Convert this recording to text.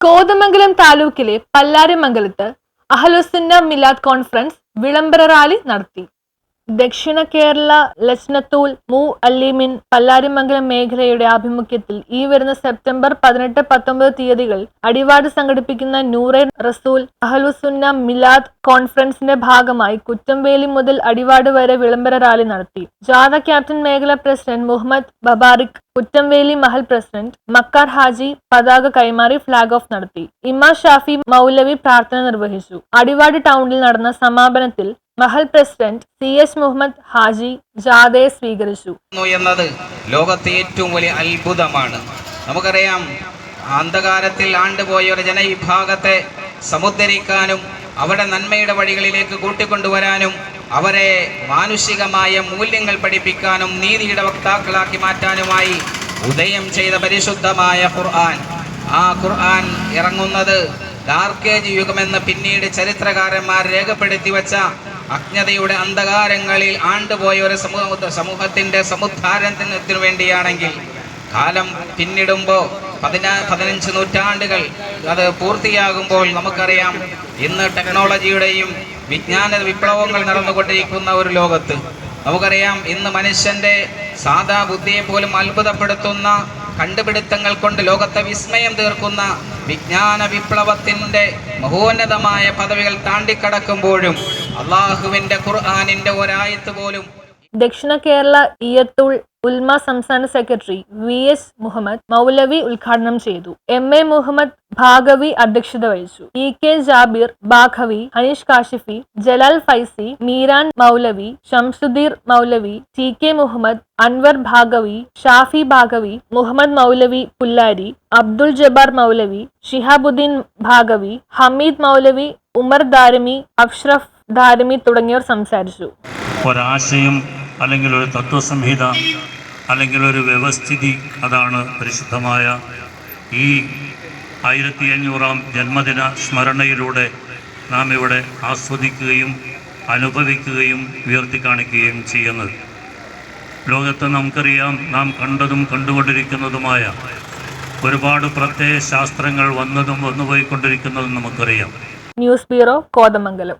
കോതമംഗലം താലൂക്കിലെ പല്ലാരിമംഗലത്ത് അഹ്ലുസുന്ന മിലാദ് കോൺഫറൻസ് വിളംബര റാലി നടത്തി. ദക്ഷിണ കേരള ലജ്നത്തുൽ മുഅല്ലിമീൻ പല്ലാരിമംഗലം മേഖലയുടെ ആഭിമുഖ്യത്തിൽ ഈ വരുന്ന സെപ്റ്റംബർ 18-19 തീയതികൾ അടിവാട് സംഘടിപ്പിക്കുന്ന നൂറെ റസൂൽ അഹ്ലുസുന്ന മിലാദ് കോൺഫറൻസിന്റെ ഭാഗമായി കുറ്റംവേലി മുതൽ അടിവാട് വരെ വിളംബര റാലി നടത്തി. ജാഥ ക്യാപ്റ്റൻ മേഖല പ്രസിഡന്റ് മുഹമ്മദ് ബബാറിക്, കുറ്റംവേലി മഹൽ പ്രസിഡന്റ് മക്കാർ ഹാജി പതാക കൈമാറി ഫ്ലാഗ് ഓഫ് നടത്തി. ഇമാം ഷാഫി മൗലവി പ്രാർത്ഥന നിർവഹിച്ചു. അടിവാട് ടൗണിൽ നടന്ന സമാപനത്തിൽ മഹൽ പ്രസിഡന്റ് CS മുഹമ്മദ് ഹാജി ജാഥയെ സ്വീകരിച്ചു. എന്നത് ലോകത്തെ ഏറ്റവും വലിയ അത്ഭുതമാണ്. നമുക്കറിയാം, അന്ധകാരത്തിൽ ആണ്ടുപോയ ഒരു ജനവിഭാഗത്തെ സമുദ്ധരിക്കാനും അവരുടെ നന്മയുടെ വഴികളിലേക്ക് കൂട്ടിക്കൊണ്ടുവരാനും അവരെ മാനുഷികമായ മൂല്യങ്ങൾ പഠിപ്പിക്കാനും നീതിയുടെ വക്താക്കളാക്കി മാറ്റാനുമായി ഉദയം ചെയ്ത പരിശുദ്ധമായ ഖുർആൻ. ആ ഖുർആൻ ഇറങ്ങുന്നത് ഡാർക്ക് ഏജ് യുഗമെന്ന് പിന്നീട് ചരിത്രകാരന്മാർ രേഖപ്പെടുത്തി വച്ച അജ്ഞതയുടെ അന്ധകാരങ്ങളിൽ ആണ്ടുപോയ ഒരു സമൂഹത്തിന്റെ സമുദ്ധാരണത്തിനു വേണ്ടിയാണെങ്കിൽ കാലം പിന്നിടുമ്പോൾ 15 നൂറ്റാണ്ടുകൾ അത് പൂർത്തിയാകുമ്പോൾ നമുക്കറിയാം, ഇന്ന് ടെക്നോളജിയുടെയും വിജ്ഞാന വിപ്ലവങ്ങൾ നടന്നുകൊണ്ടിരിക്കുന്ന ഒരു ലോകത്ത് നമുക്കറിയാം, ഇന്ന് മനുഷ്യന്റെ സാധാ ബുദ്ധിയെ പോലും അത്ഭുതപ്പെടുത്തുന്ന കണ്ടുപിടുത്തങ്ങൾ കൊണ്ട് ലോകത്തെ വിസ്മയം തീർക്കുന്ന വിജ്ഞാന വിപ്ലവത്തിന്റെ മഹോന്നതമായ പദവികൾ താണ്ടിക്കടക്കുമ്പോഴും അള്ളാഹുവിന്റെ ഖുർആനിന്റെ ഒരായത്ത് പോലും. ദക്ഷിണ കേരള ഇയത്തുൽ ഉൽമ സംസ്ഥാന സെക്രട്ടറി VS മുഹമ്മദ് മൗലവി ഉദ്ഘാടനം ചെയ്തു. MA മുഹമ്മദ് ഭാഗവി അധ്യക്ഷത വഹിച്ചു. EK ജാബിർ ബാഖവി, ഹനീഷ് കാശിഫി, ജലാൽ ഫൈസി, മീരാൻ മൗലവി, ഷംസുദ്ദീർ മൗലവി, TK മുഹമ്മദ്, അൻവർ ഭാഗവി, ഷാഫി ഭാഗവി, മുഹമ്മദ് മൗലവി പുല്ലാരി, അബ്ദുൽ ജബ്ബാർ മൗലവി, ഷിഹാബുദ്ദീൻ ഭാഗവി, ഹമീദ് മൗലവി, ഉമർ ദാരിമി, അഷ്റഫ് ദാരിമി തുടങ്ങിയവർ സംസാരിച്ചു. ഒരാശയം അല്ലെങ്കിൽ ഒരു തത്വസംഹിത അല്ലെങ്കിൽ ഒരു വ്യവസ്ഥിതി, അതാണ് പരിശുദ്ധമായ ഈ 1500-ാം ജന്മദിന സ്മരണയിലൂടെ നാം ഇവിടെ ആസ്വദിക്കുകയും അനുഭവിക്കുകയും ഉയർത്തിക്കാണിക്കുകയും ചെയ്യുന്നത്. ലോകത്ത് നമുക്കറിയാം, നാം കണ്ടതും കണ്ടുകൊണ്ടിരിക്കുന്നതുമായ ഒരുപാട് പ്രത്യയ ശാസ്ത്രങ്ങൾ വന്നതും വന്നുപോയിക്കൊണ്ടിരിക്കുന്നതും നമുക്കറിയാം. News bureau, Kothamangalam.